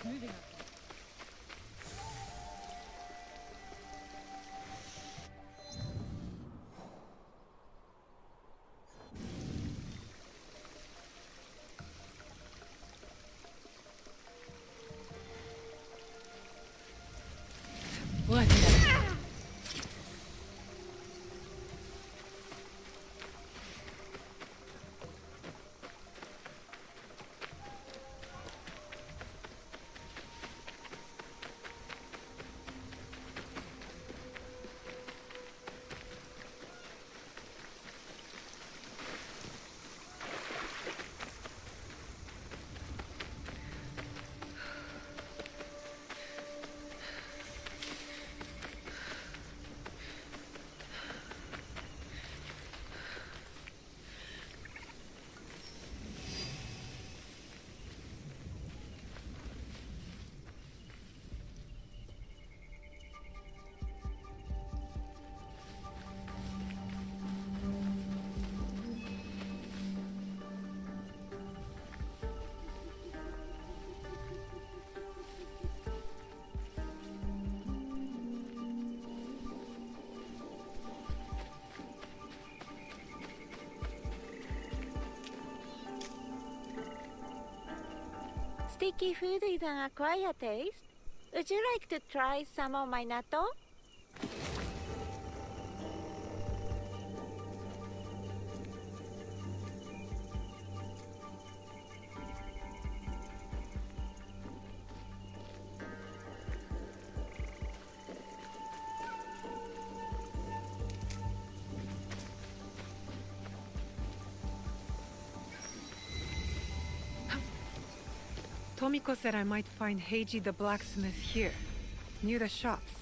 Moving on. What? Sticky food is an acquired taste. Would you like to try some of my natto? Tomiko said I might find Heiji the blacksmith here, near the shops.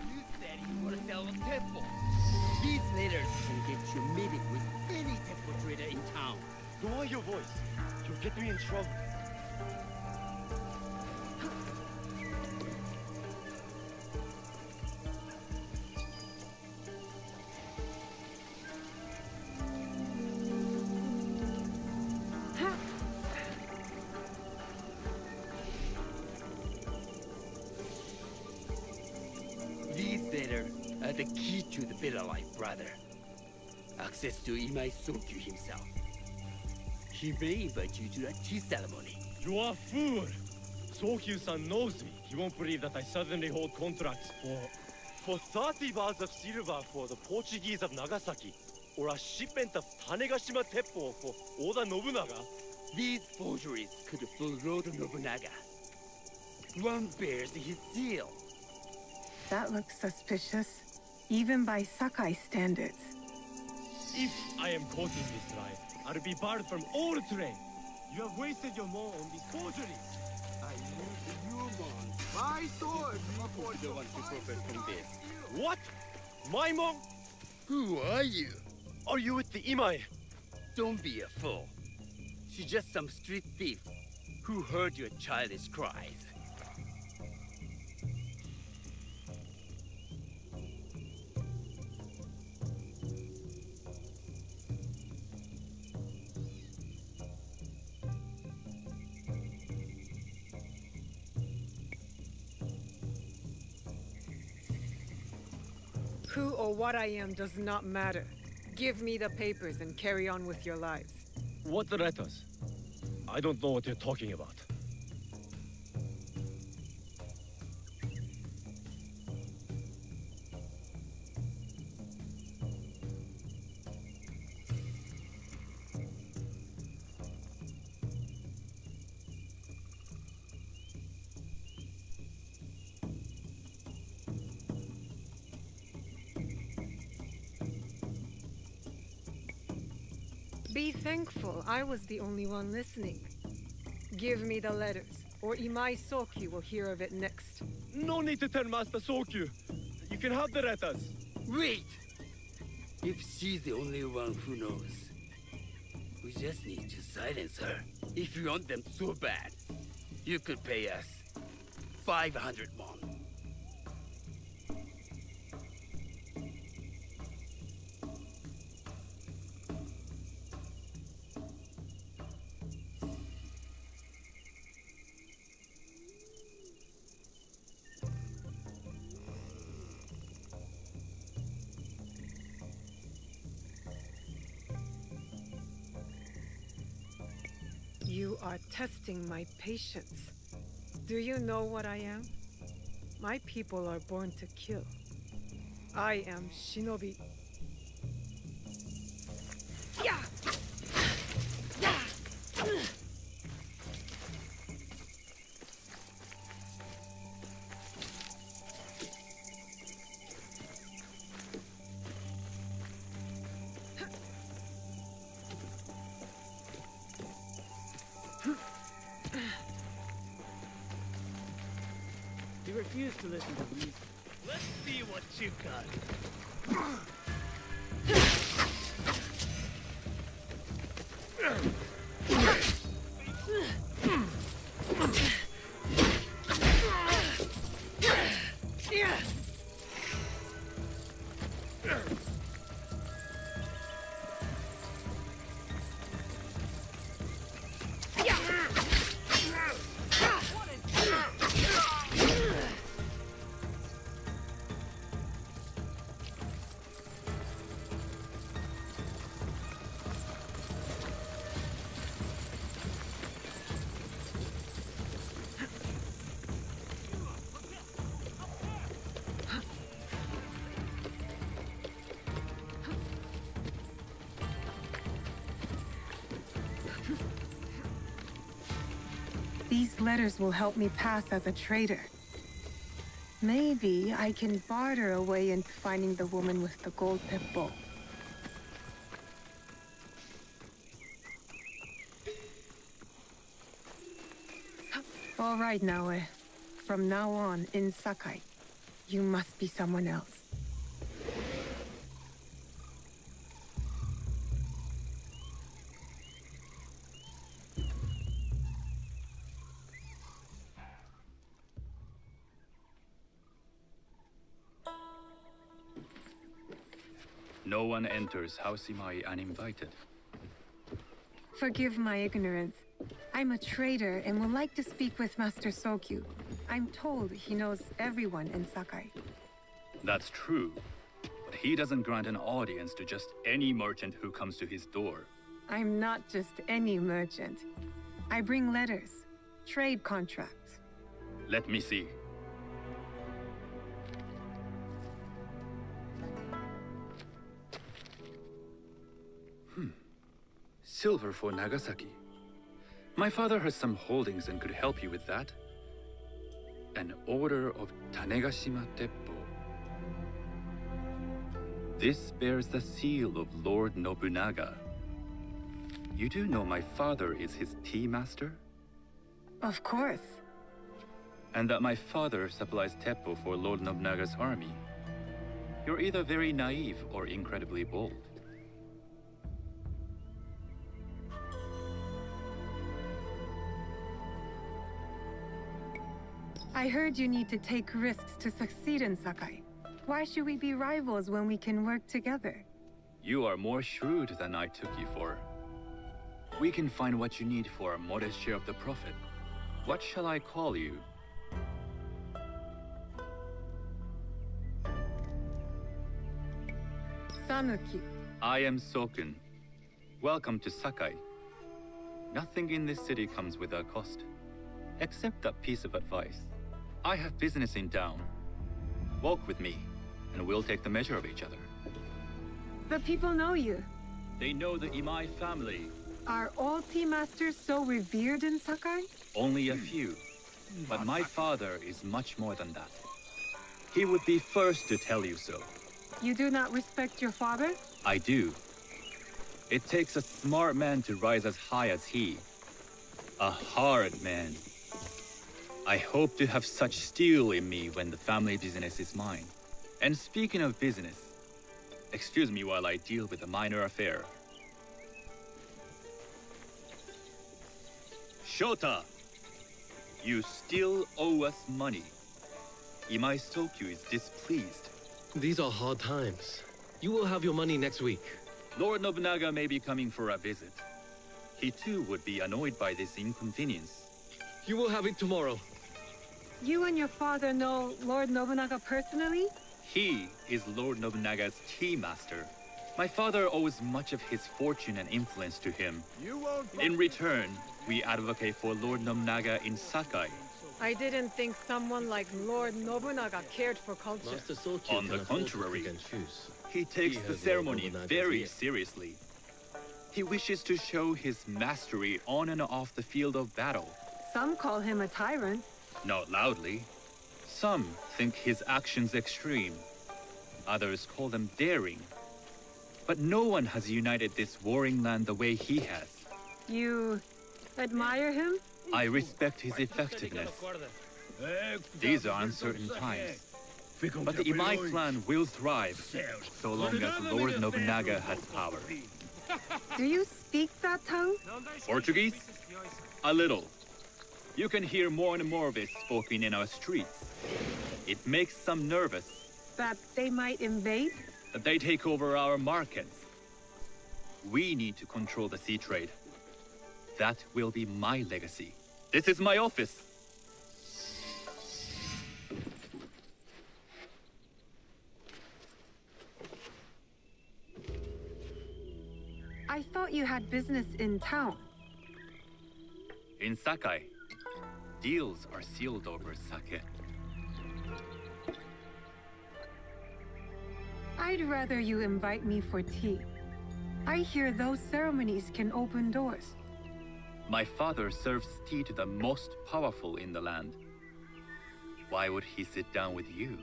You said you want to sell a temple. These letters can get you meeting with any temple trader in town. Lower your voice. You'll get me in trouble. These letters are the key to the better life, brother. Access to Imai Sokyu himself. He may invite you to a tea ceremony. You are a fool! Sokyu-san knows me. He won't believe that I suddenly hold contracts for 30 bars of silver for the Portuguese of Nagasaki, or a shipment of Tanegashima Teppo for Oda Nobunaga. These forgeries could fool Lord Nobunaga. One bears his seal. That looks suspicious, even by Sakai standards. If I am caught in this lie, I'll be barred from all trade. You have wasted your mo on these forgeries. I use the humans. My sword! You don't want to profit from this. What? My mom? Who are you? Are you with the Imai? Don't be a fool. She's just some street thief who heard your childish cries. Who or what I am does not matter. Give me the papers and carry on with your lives. What letters? I don't know what you're talking about. Be thankful I was the only one listening. Give me the letters, or Imai Sokyu will hear of it next. No need to tell Master Sokyu. You can have the letters. Wait! If she's the only one who knows, just need to silence her. If you want them so bad, you could pay us 500 won. You are testing my patience. Do you know what I am? My people are born to kill. I am Shinobi. Yeah! He refused to listen to me. Let's see what you got. These letters will help me pass as a trader. Maybe I can barter a way into finding the woman with the gold pippo. All right, Naoe. From now on, in Sakai, you must be someone else. No one enters House Imai uninvited. Forgive my ignorance. I'm a trader and would like to speak with Master Sokyu. I'm told he knows everyone in Sakai. That's true, but he doesn't grant an audience to just any merchant who comes to his door. I'm not just any merchant. I bring letters, trade contracts. Let me see. Silver for Nagasaki. My father has some holdings and could help you with that. An order of Tanegashima Teppo. This bears the seal of Lord Nobunaga. You do know my father is his tea master? Of course. And that my father supplies Teppo for Lord Nobunaga's army. You're either very naive or incredibly bold. I heard you need to take risks to succeed in Sakai. Why should we be rivals when we can work together? You are more shrewd than I took you for. We can find what you need for a modest share of the profit. What shall I call you? Sanuki. I am Sokun. Welcome to Sakai. Nothing in this city comes without cost. Except that piece of advice. I have business in town. Walk with me, and we'll take the measure of each other. The people know you. They know the Imai family. Are all tea masters so revered in Sakai? Only a few. But my father is much more than that. He would be first to tell you so. You do not respect your father? I do. It takes a smart man to rise as high as he. A hard man. I hope to have such steel in me when the family business is mine. And speaking of business, excuse me while I deal with a minor affair. Shota! You still owe us money. Imai Sokyu is displeased. These are hard times. You will have your money next week. Lord Nobunaga may be coming for a visit. He too would be annoyed by this inconvenience. You will have it tomorrow. You and your father know Lord Nobunaga personally? He is Lord Nobunaga's tea master. My father owes much of his fortune and influence to him. In return, we advocate for Lord Nobunaga in Sakai. I didn't think someone like Lord Nobunaga cared for culture. Master Sokyu On the can afford to contrary, pick and choose. He takes He the has ceremony Lord Nobunaga's very ear. seriously. He wishes to show his mastery on and off the field of battle. Some call him a tyrant. Not loudly. Some think his actions extreme. Others call them daring. But no one has united this warring land the way he has. You admire him? I respect his effectiveness. These are uncertain times. But the Imai clan will thrive, so long as Lord Nobunaga has power. Do you speak that tongue? Portuguese? A little. You can hear more and more of it spoken in our streets. It makes some nervous. That they might invade? That they take over our markets. We need to control the sea trade. That will be my legacy. This is my office. I thought you had business in town. In Sakai, deals are sealed over sake. I'd rather you invite me for tea. I hear those ceremonies can open doors. My father serves tea to the most powerful in the land. Why would he sit down with you?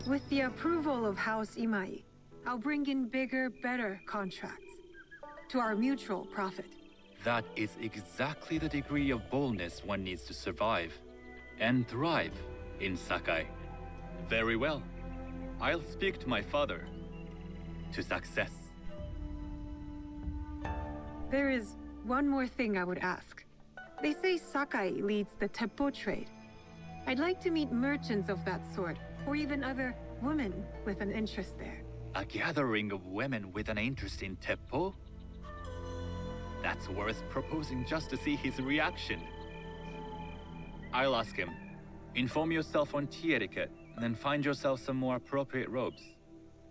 With the approval of House Imai, I'll bring in bigger, better contracts. To our mutual profit. That is exactly the degree of boldness one needs to survive and thrive in Sakai. Very well. I'll speak to my father. To success. There is one more thing I would ask. They say Sakai leads the teppo trade. I'd like to meet merchants of that sort, or even other women with an interest there. A gathering of women with an interest in teppo? That's worth proposing just to see his reaction. I'll ask him. Inform yourself on tea etiquette, and then find yourself some more appropriate robes.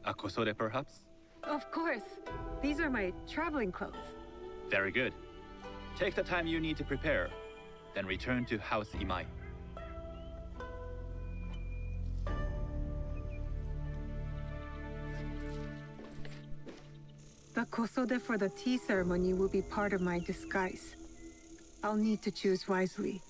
A kosode, perhaps? Of course. These are my traveling clothes. Very good. Take the time you need to prepare, then return to House Imai. The kosode for the tea ceremony will be part of my disguise. I'll need to choose wisely.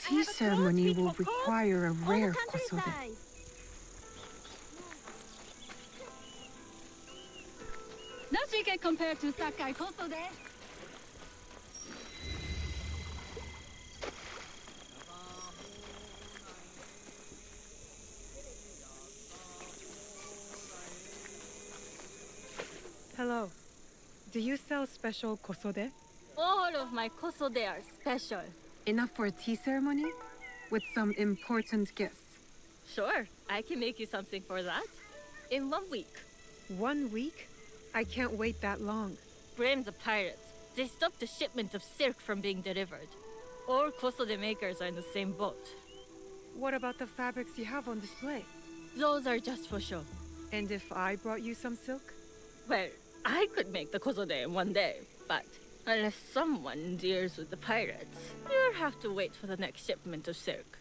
tea ceremony will require a rare kosode. Nothing compared to Sakai kosode. Hello. Do you sell special kosode? All of my kosode are special. Enough for a tea ceremony? With some important guests. Sure, I can make you something for that. In 1 week. 1 week? I can't wait that long. Blame the pirates. They stopped the shipment of silk from being delivered. All kosode makers are in the same boat. What about the fabrics you have on display? Those are just for show. And if I brought you some silk? Well, I could make the kosode in 1 day, but unless someone deals with the pirates, you'll have to wait for the next shipment of silk.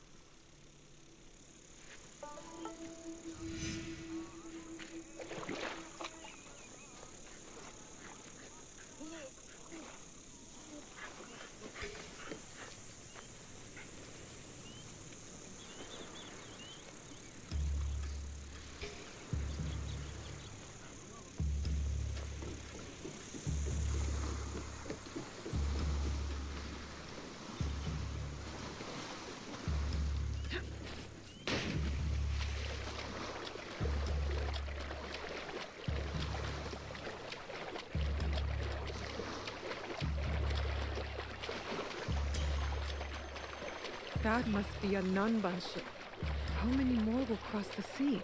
That must be a Nanban ship. How many more will cross the sea?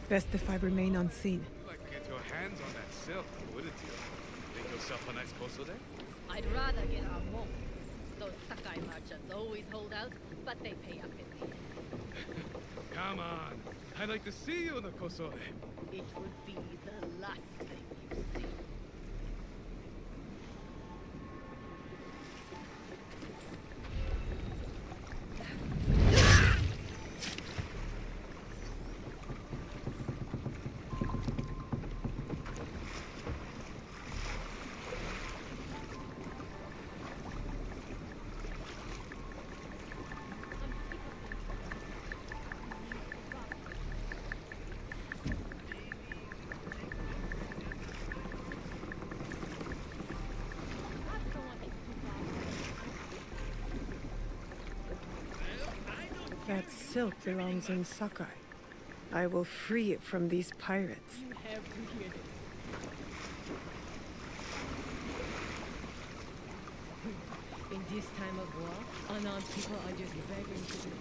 Best if I remain unseen. You'd like to get your hands on that silk, wouldn't you? Make yourself a nice kosode? I'd rather get our more. Those Sakai merchants always hold out, but they pay up in the end. Come on. I'd like to see you in the kosode. It would be the last thing you see. That silk belongs in Sakai. I will free it from these pirates. You have to hear this. In this time of war, unarmed people are just begging to be.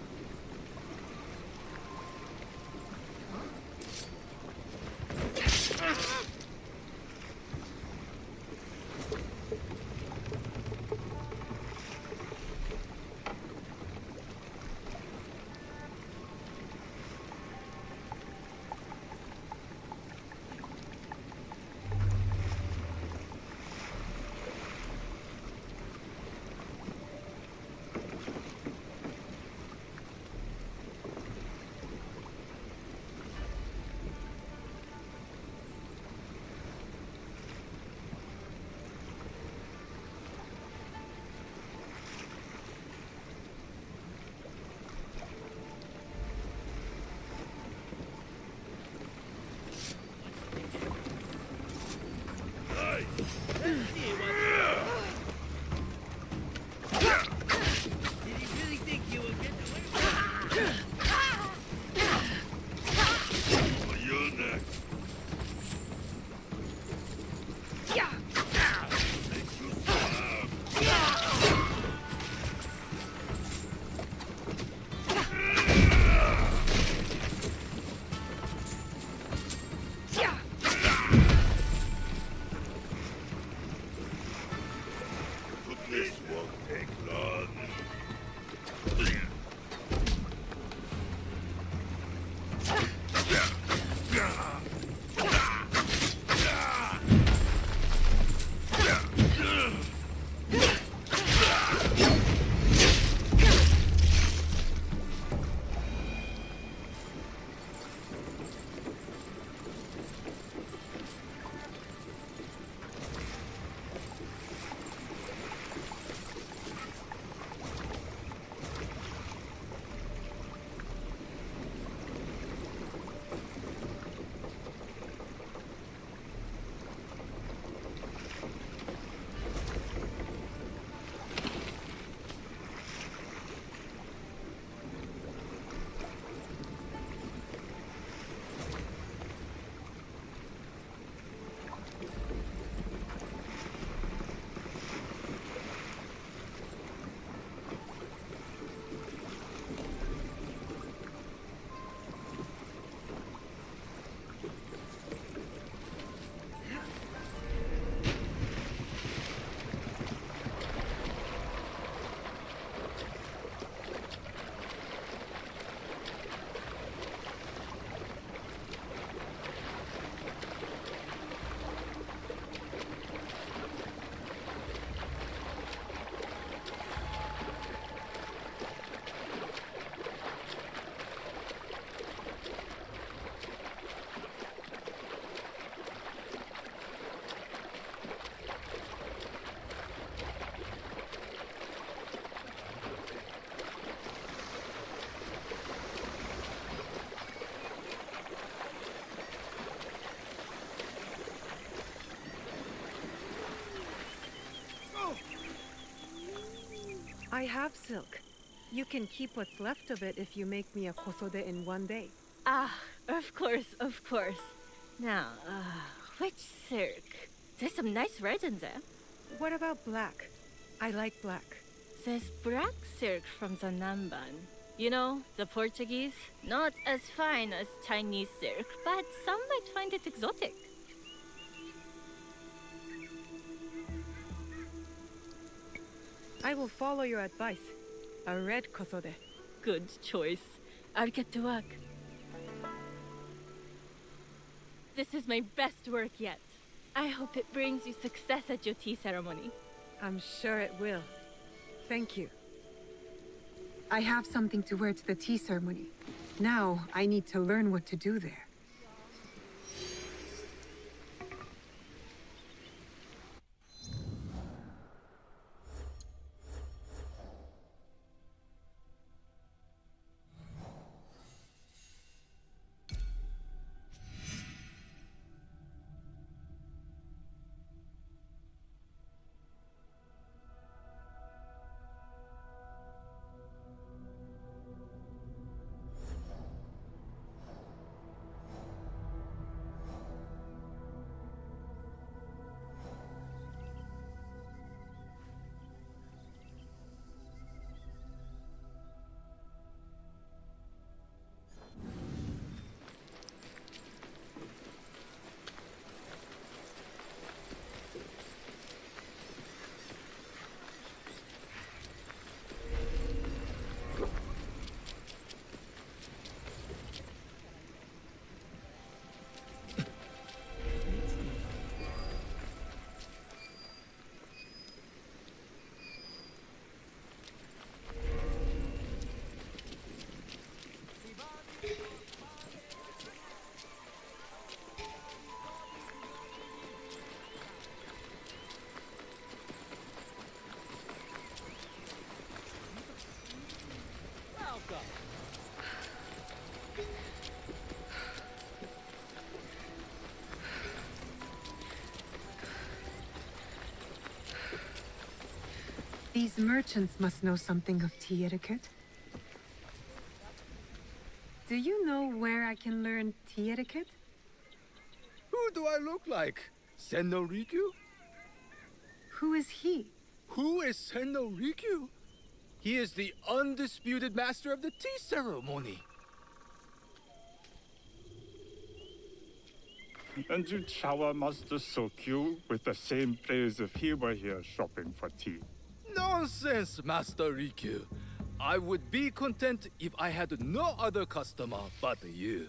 I have silk. You can keep what's left of it if you make me a kosode in one day. Ah, of course, of course. Now, which silk? There's some nice red in there. What about black? I like black. There's black silk from the Namban. You know, the Portuguese. Not as fine as Chinese silk, but some might find it exotic. I will follow your advice. A red kosode. Good choice. I'll get to work. This is my best work yet. I hope it brings you success at your tea ceremony. I'm sure it will. Thank you. I have something to wear to the tea ceremony. Now, I need to learn what to do there. These merchants must know something of tea etiquette. Do you know where I can learn tea etiquette? Who do I look like? Senno Rikyu? Who is he? Who is Senno Rikyu? He is the undisputed master of the tea ceremony. And you shower Master Sokyu with the same praise if he were here shopping for tea. No! Nonsense, Master Rikyu. I would be content if I had no other customer but you.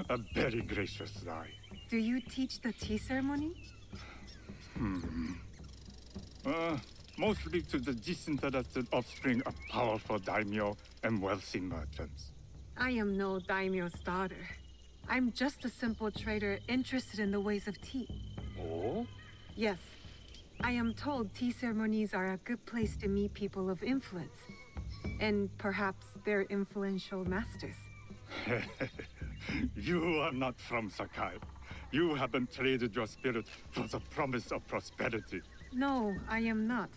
A very gracious lie. Do you teach the tea ceremony? Mostly to the disinterested offspring of powerful daimyo and wealthy merchants. I am no daimyo's daughter. I'm just a simple trader interested in the ways of tea. Oh? Yes. I am told tea ceremonies are a good place to meet people of influence. And perhaps their influential masters. You are not from Sakai. You haven't traded your spirit for the promise of prosperity. No, I am not.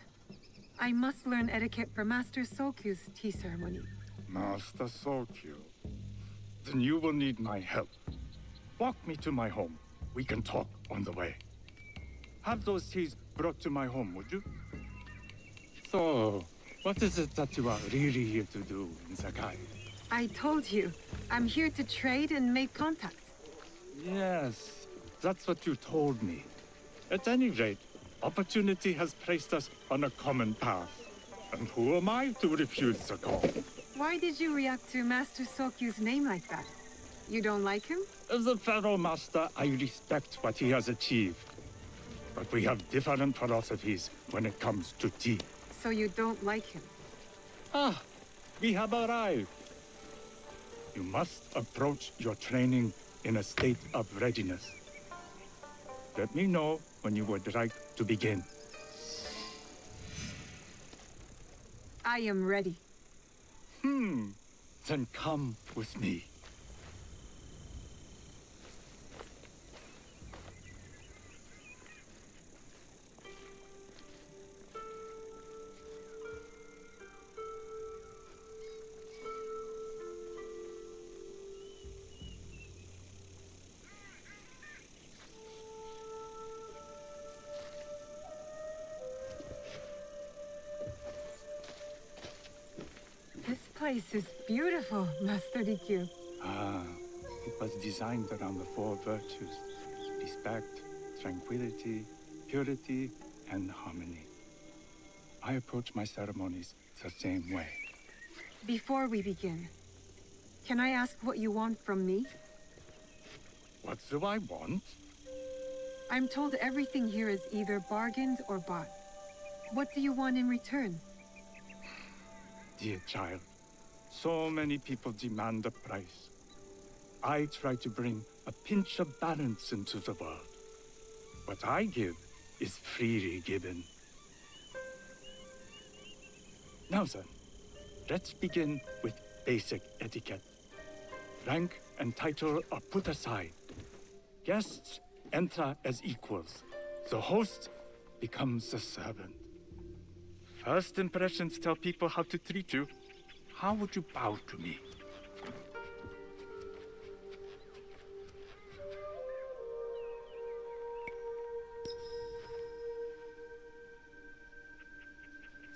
I must learn etiquette for Master Sokyu's tea ceremony. Master Sokyu. Then you will need my help. Walk me to my home. We can talk on the way. Have those teas brought to my home, would you? So, what is it that you are really here to do in Sakai? I told you, I'm here to trade and make contacts. Yes, that's what you told me. At any rate, opportunity has placed us on a common path. And who am I to refuse the call? Why did you react to Master Sokyu's name like that? You don't like him? As a Pharaoh Master, I respect what he has achieved. But we have different philosophies when it comes to tea. So you don't like him? Ah, we have arrived. You must approach your training in a state of readiness. Let me know when you would like to begin. I am ready. Then come with me. This place is beautiful, Master Rikyu. It was designed around the four virtues: respect, tranquility, purity, and harmony. I approach my ceremonies the same way. Before we begin, can I ask what you want from me? What do I want? I'm told everything here is either bargained or bought. What do you want in return? Dear child, so many people demand a price. I try to bring a pinch of balance into the world. What I give is freely given. Now then, let's begin with basic etiquette. Rank and title are put aside. Guests enter as equals. The host becomes the servant. First impressions tell people how to treat you. How would you bow to me?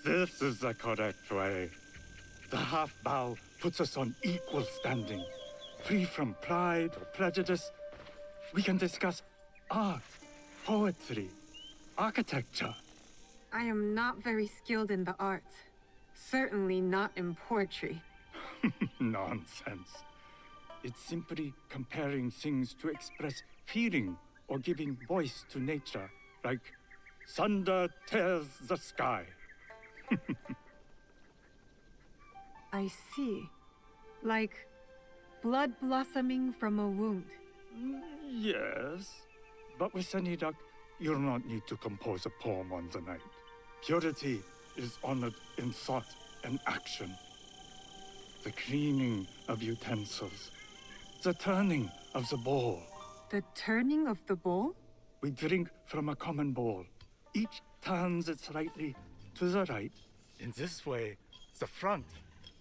This is the correct way. The half bow puts us on equal standing. Free from pride or prejudice, we can discuss art, poetry, architecture. I am not very skilled in the arts. Certainly not in poetry. Nonsense. It's simply comparing things to express feeling or giving voice to nature, like thunder tears the sky. I see. Like blood blossoming from a wound. Yes, but with any luck, you'll not need to compose a poem on the night. Purity is honored in thought and action. The cleaning of utensils. The turning of the bowl. The turning of the bowl? We drink from a common bowl. Each turns it slightly to the right. In this way, the front,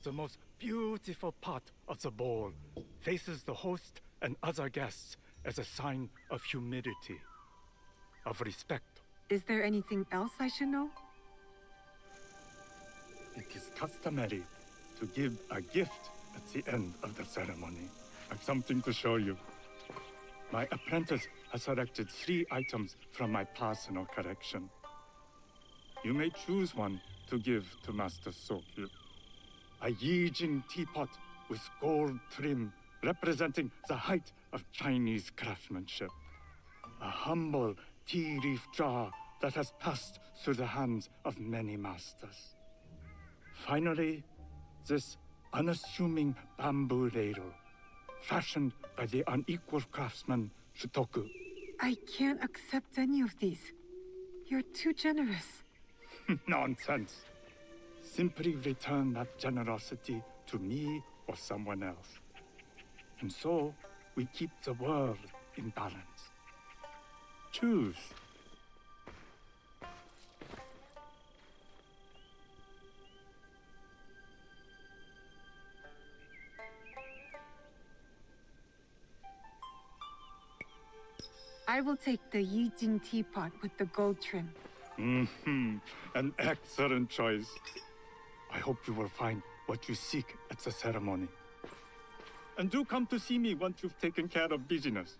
the most beautiful part of the bowl, faces the host and other guests as a sign of humility, of respect. Is there anything else I should know? It is customary to give a gift at the end of the ceremony. I've something to show you. My apprentice has selected 3 items from my personal collection. You may choose one to give to Master Sokyu. A Yijing teapot with gold trim representing the height of Chinese craftsmanship. A humble tea leaf jar that has passed through the hands of many masters. Finally, this unassuming bamboo ladle, fashioned by the unequal craftsman Shutoku. I can't accept any of these. You're too generous. Nonsense. Simply return that generosity to me or someone else. And so, we keep the world in balance. Choose. I will take the Yijing teapot with the gold trim. An excellent choice. I hope you will find what you seek at the ceremony. And do come to see me once you've taken care of business.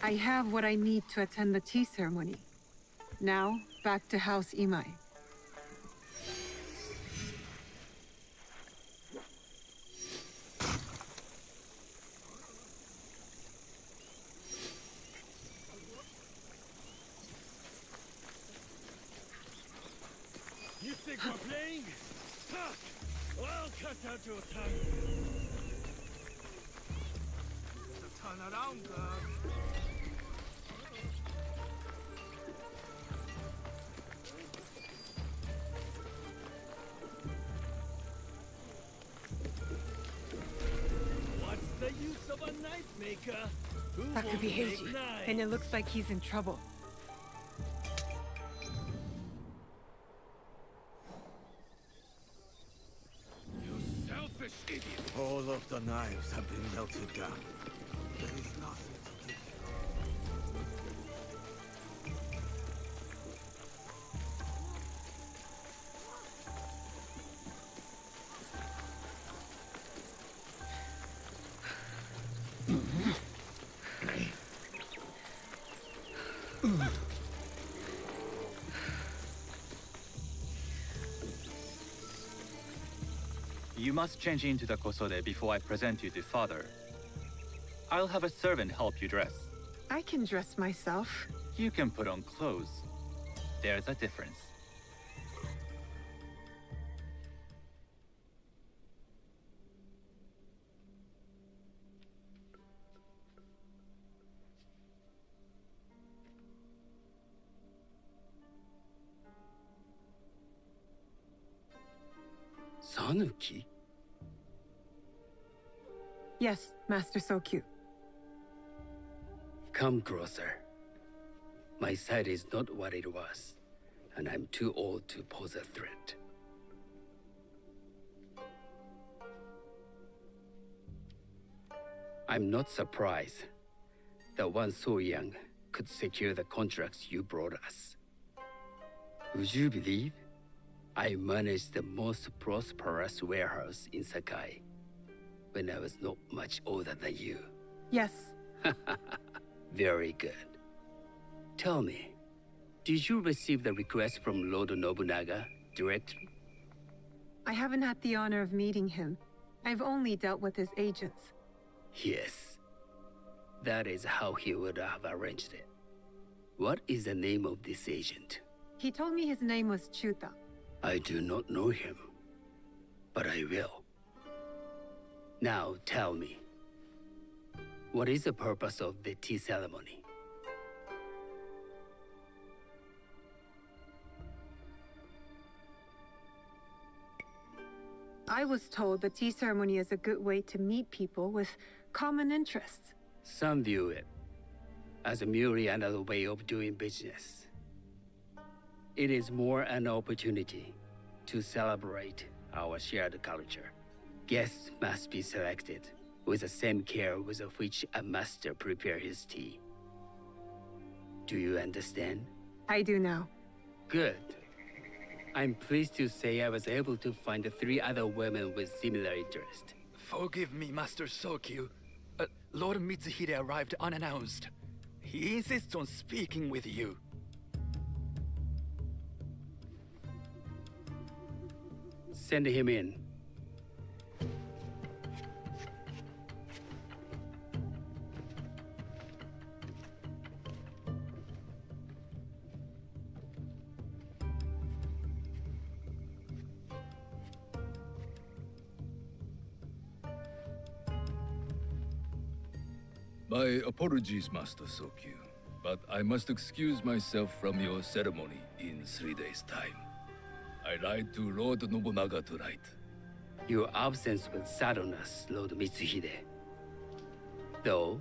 I have what I need to attend the tea ceremony. Now, back to House Imai. You think we're playing? Ha! I'll cut out your tongue. Turn around, girl. What's the use of a knife maker? That could be Heiji, and it looks like he's in trouble. All of the knives have been melted down. There is nothing to give You must change into the kosode before I present you to father. I'll have a servant help you dress. I can dress myself. You can put on clothes. There's a difference. Sanuki? Yes, Master Sokyu. Come closer. My sight is not what it was, and I'm too old to pose a threat. I'm not surprised that one so young could secure the contracts you brought us. Would you believe I managed the most prosperous warehouse in Sakai when I was not much older than you? Yes. Very good. Tell me, did you receive the request from Lord Nobunaga directly? I haven't had the honor of meeting him. I've only dealt with his agents. Yes. That is how he would have arranged it. What is the name of this agent? He told me his name was Chuta. I do not know him, but I will. Now tell me, what is the purpose of the tea ceremony? I was told the tea ceremony is a good way to meet people with common interests. Some view it as merely another way of doing business. It is more an opportunity to celebrate our shared culture. Guests must be selected with the same care with which a master prepares his tea. Do you understand? I do now. Good. I'm pleased to say I was able to find 3 other women with similar interest. Forgive me, Master Sokyu. Lord Mitsuhide arrived unannounced. He insists on speaking with you. Send him in. My apologies, Master Sokyu, but I must excuse myself from your ceremony in 3 days' time. I lied to Lord Nobunaga tonight. Your absence will sadden us, Lord Mitsuhide. Though,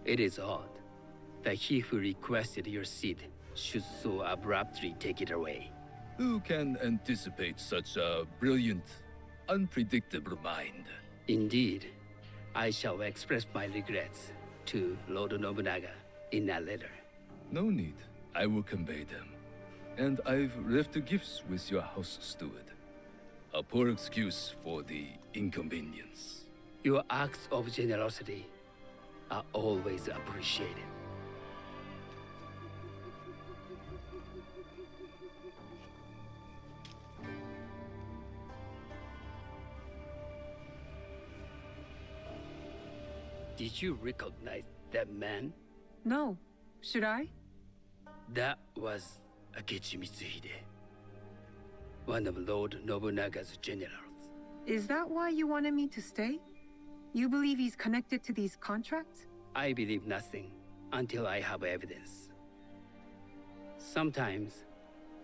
it is odd that he who requested your seat should so abruptly take it away. Who can anticipate such a brilliant, unpredictable mind? Indeed, I shall express my regrets to Lord Nobunaga in a letter. No need. I will convey them. And I've left the gifts with your house steward. A poor excuse for the inconvenience. Your acts of generosity are always appreciated. Did you recognize that man? No. Should I? That was Akechi Mitsuhide, one of Lord Nobunaga's generals. Is that why you wanted me to stay? You believe he's connected to these contracts? I believe nothing until I have evidence. Sometimes,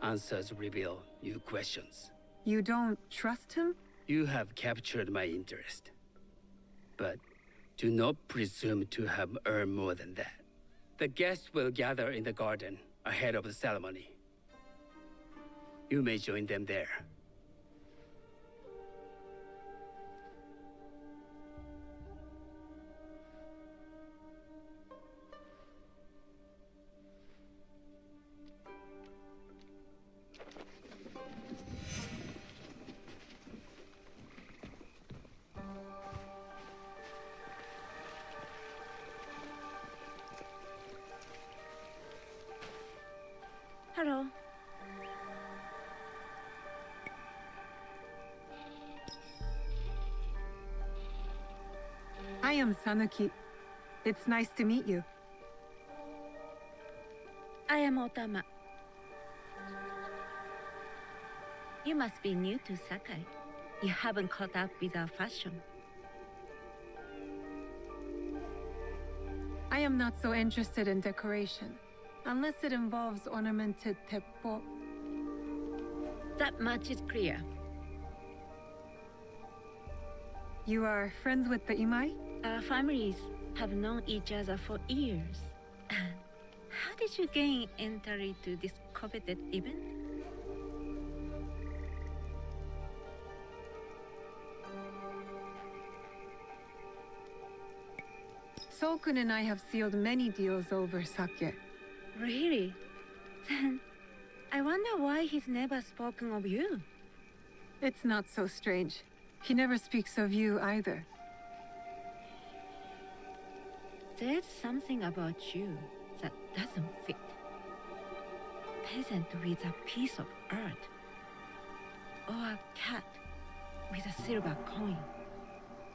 answers reveal new questions. You don't trust him? You have captured my interest. But do not presume to have earned more than that. The guests will gather in the garden ahead of the ceremony. You may join them there. Hello. I am Sanuki. It's nice to meet you. I am Otama. You must be new to Sakai. You haven't caught up with our fashion. I am not so interested in decoration, unless it involves ornamented teppo. That much is clear. You are friends with the Imai? Our families have known each other for years. How did you gain entry to this coveted event? Sokun and I have sealed many deals over sake. Really? Then I wonder why he's never spoken of you. It's not so strange. He never speaks of you either. There's something about you that doesn't fit. Peasant with a piece of earth. Or a cat with a silver coin.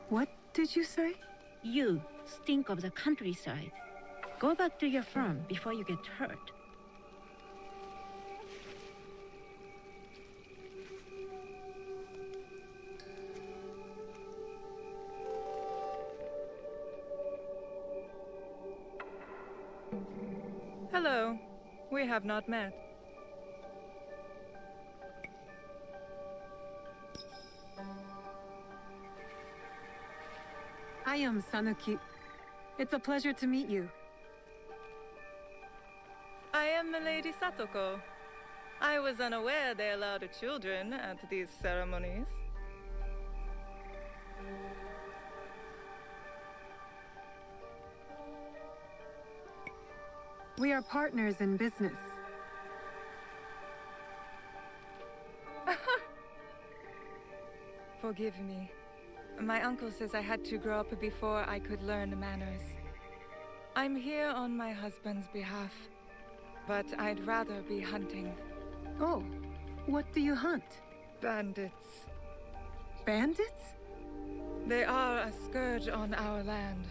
What did you say? You stink of the countryside. Go back to your farm before you get hurt. Hello. We have not met. I am Sanuki. It's a pleasure to meet you. I am Milady Satoko. I was unaware they allowed children at these ceremonies. We are partners in business. Forgive me. My uncle says I had to grow up before I could learn manners. I'm here on my husband's behalf, but I'd rather be hunting. Oh, what do you hunt? Bandits. Bandits? They are a scourge on our land.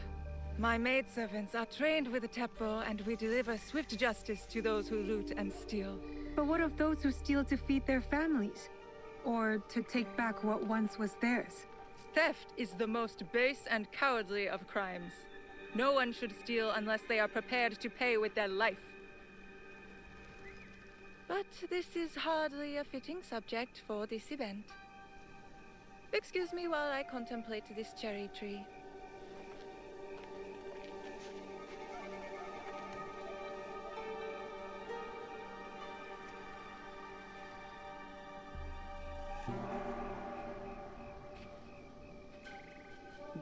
My maidservants are trained with the Teppo, and we deliver swift justice to those who loot and steal. But what of those who steal to feed their families? Or to take back what once was theirs? Theft is the most base and cowardly of crimes. No one should steal unless they are prepared to pay with their life. But this is hardly a fitting subject for this event. Excuse me while I contemplate this cherry tree.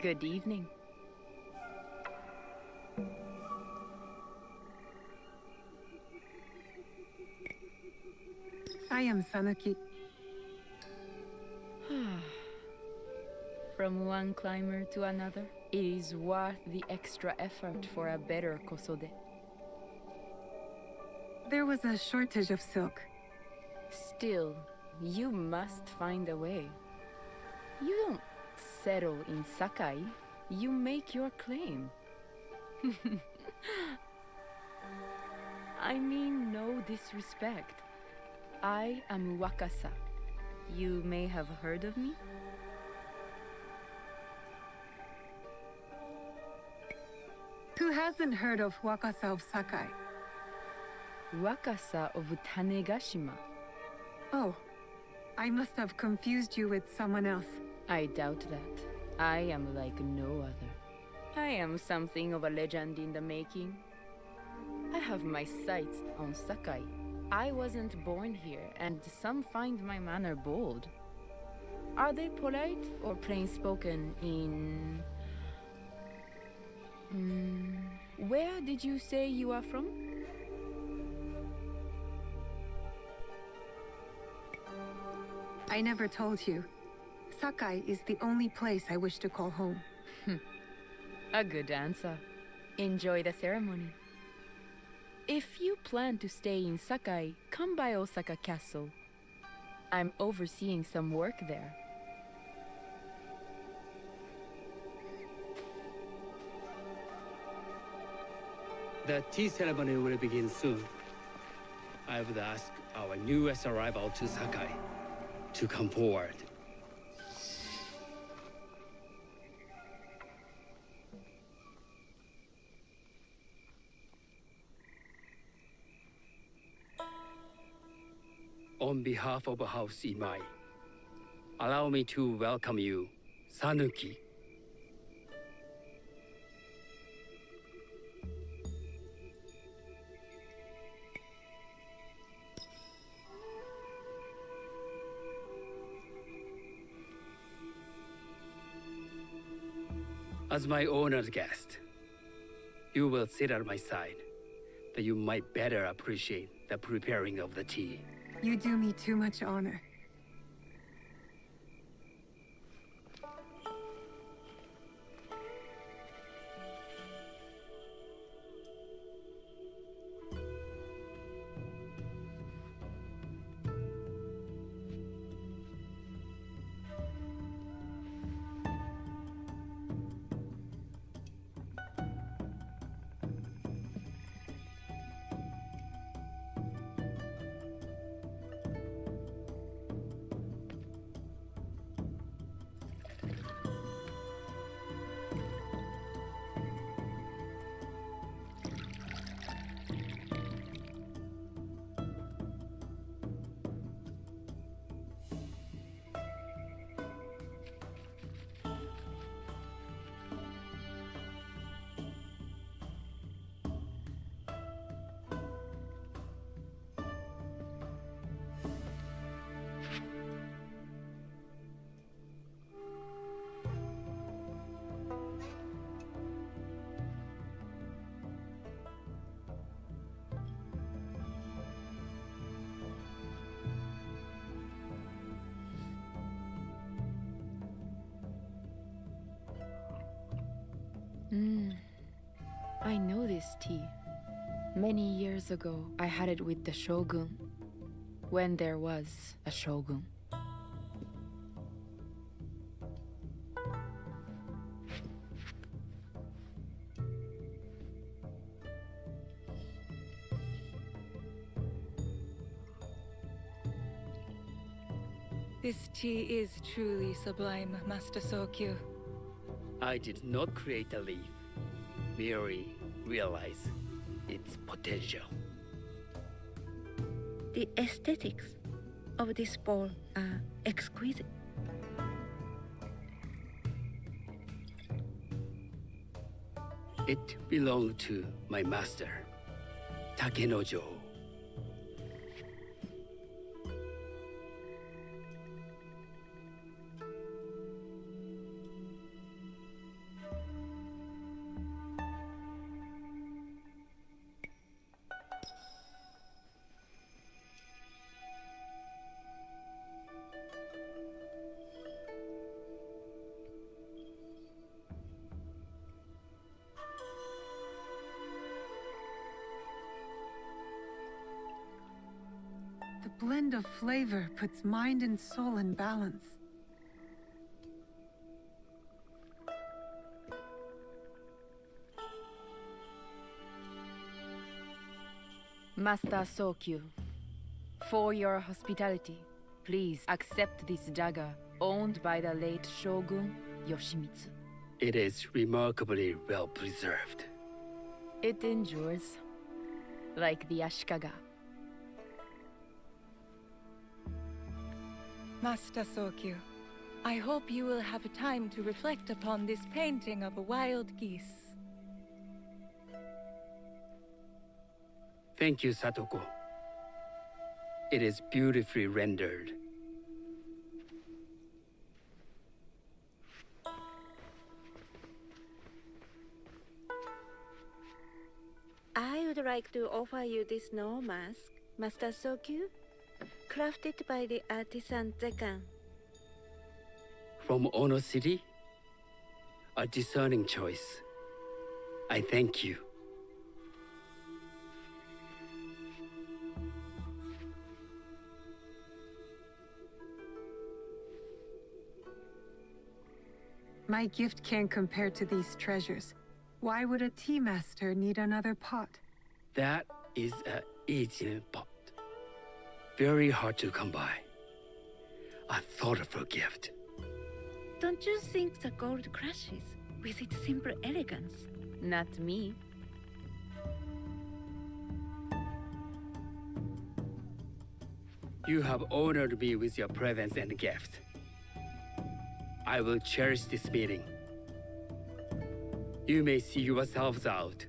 Good evening. I am Sanuki. From one climber to another, it is worth the extra effort for a better kosode. There was a shortage of silk. Still, you must find a way. You don't settle in Sakai, you make your claim. I mean no disrespect. I am Wakasa. You may have heard of me? Who hasn't heard of Wakasa of Sakai? Wakasa of Tanegashima. Oh, I must have confused you with someone else. I doubt that. I am like no other. I am something of a legend in the making. I have my sights on Sakai. I wasn't born here, and some find my manner bold. Are they polite or plain-spoken in... Where did you say you are from? I never told you. Sakai is the only place I wish to call home. A good answer. Enjoy the ceremony. If you plan to stay in Sakai, come by Osaka Castle. I'm overseeing some work there. The tea ceremony will begin soon. I would ask our newest arrival to Sakai to come forward. On behalf of House Imai, allow me to welcome you, Sanuki. As my honored guest, you will sit at my side, that you might better appreciate the preparing of the tea. You do me too much honor. tea. Many years ago, I had it with the shogun. When there was a shogun. This tea is truly sublime, Master Sokyu. I did not create a leaf, merely realize its potential. The aesthetics of this bowl are exquisite. It belonged to my master, Takenojo. The blend of flavor puts mind and soul in balance. Master Sokyu, for your hospitality, please accept this dagger owned by the late Shogun Yoshimitsu. It is remarkably well preserved. It endures, like the Ashikaga. Master Sokyu, I hope you will have time to reflect upon this painting of a wild geese. Thank you, Satoko. It is beautifully rendered. I would like to offer you this snow mask, Master Sokyu, crafted by the artisan Zekan. From Ono City? A discerning choice. I thank you. My gift can't compare to these treasures. Why would a tea master need another pot? That is a Eijin pot. Very hard to come by. A thoughtful gift. Don't you think the gold crashes with its simple elegance? Not me. You have honored me with your presence and gift. I will cherish this meeting. You may see yourselves out.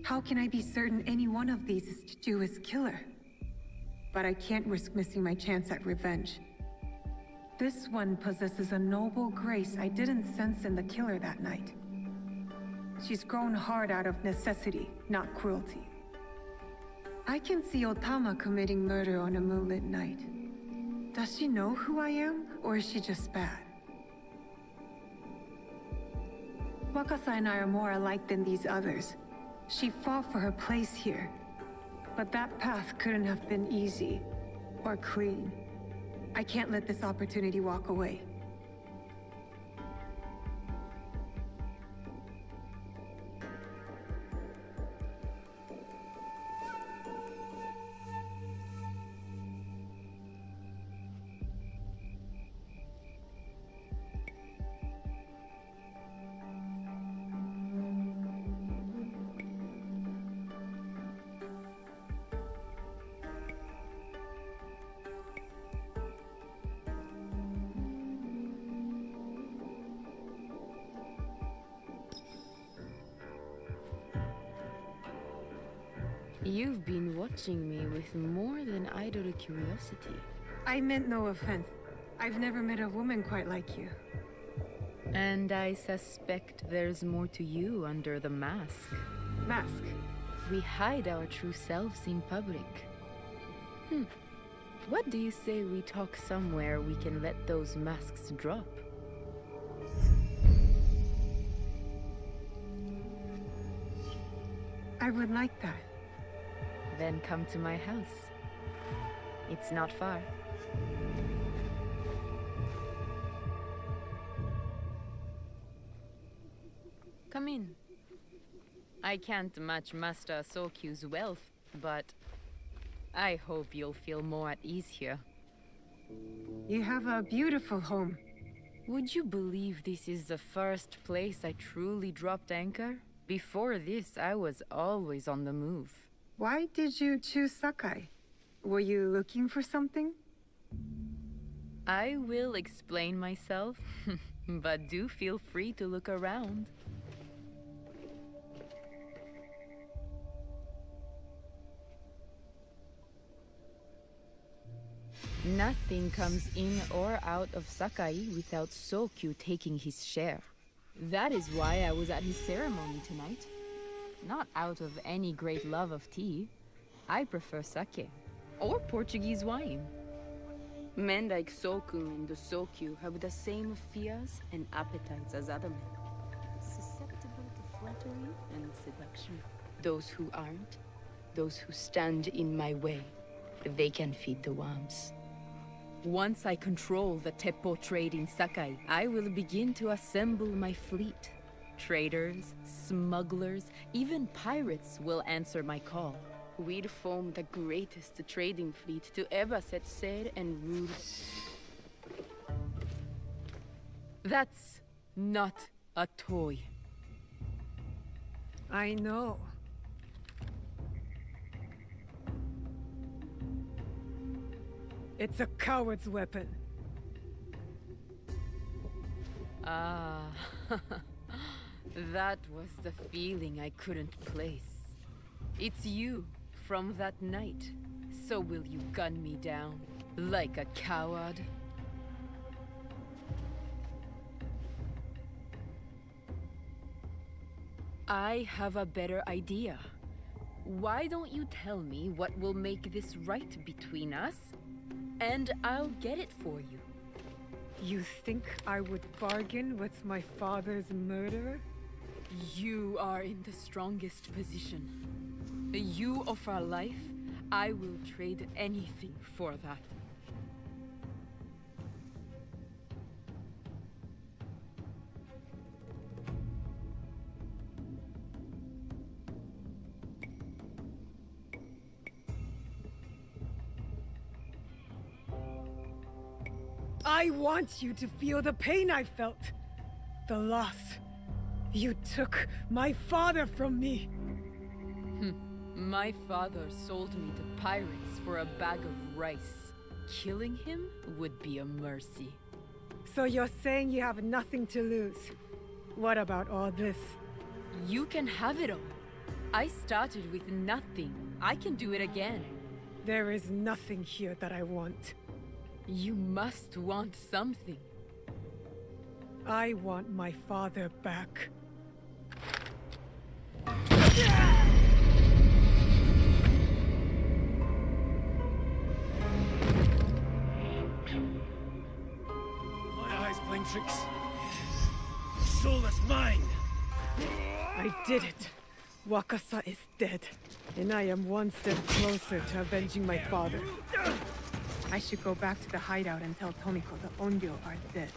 How can I be certain any one of these is to do his killer? But I can't risk missing my chance at revenge. This one possesses a noble grace I didn't sense in the killer that night. She's grown hard out of necessity, not cruelty. I can see Otama committing murder on a moonlit night. Does she know who I am, or is she just bad? Wakasa and I are more alike than these others. She fought for her place here. But that path couldn't have been easy, or clean. I can't let this opportunity walk away. You've been watching me with more than idle curiosity. I meant no offense. I've never met a woman quite like you. And I suspect there's more to you under the mask. Mask? We hide our true selves in public. What do you say we talk somewhere we can let those masks drop? I would like that. Then come to my house. It's not far. Come in. I can't match Master Sokyu's wealth, but I hope you'll feel more at ease here. You have a beautiful home. Would you believe this is the first place I truly dropped anchor? Before this, I was always on the move. Why did you choose Sakai? Were you looking for something? I will explain myself, but do feel free to look around. Nothing comes in or out of Sakai without Sokyu taking his share. That is why I was at his ceremony tonight. Not out of any great love of tea. I prefer sake, or Portuguese wine. Men like Soku and the Sokyu have the same fears and appetites as other men. Susceptible to flattery and seduction. Those who aren't, those who stand in my way, they can feed the worms. Once I control the Teppo trade in Sakai, I will begin to assemble my fleet. Traders, smugglers, even pirates will answer my call. We'd form the greatest trading fleet to ever set sail and rule. That's not a toy. I know. It's a coward's weapon. Ah, that was the feeling I couldn't place. It's you from that night. So will you gun me down like a coward? I have a better idea. Why don't you tell me what will make this right between us? And I'll get it for you. You think I would bargain with my father's murderer? You are in the strongest position. You offer life, I will trade anything for that. I want you to feel the pain I felt. The loss. You took my father from me. My father sold me to pirates for a bag of rice. Killing him would be a mercy. So you're saying you have nothing to lose? What about all this? You can have it all. I started with nothing. I can do it again. There is nothing here that I want. You must want something. I want my father back. My eyes playing tricks. Soulless mind. I did it. Wakasa is dead, and I am one step closer to avenging my father. I should go back to the hideout and tell Tomiko the Onryo are dead.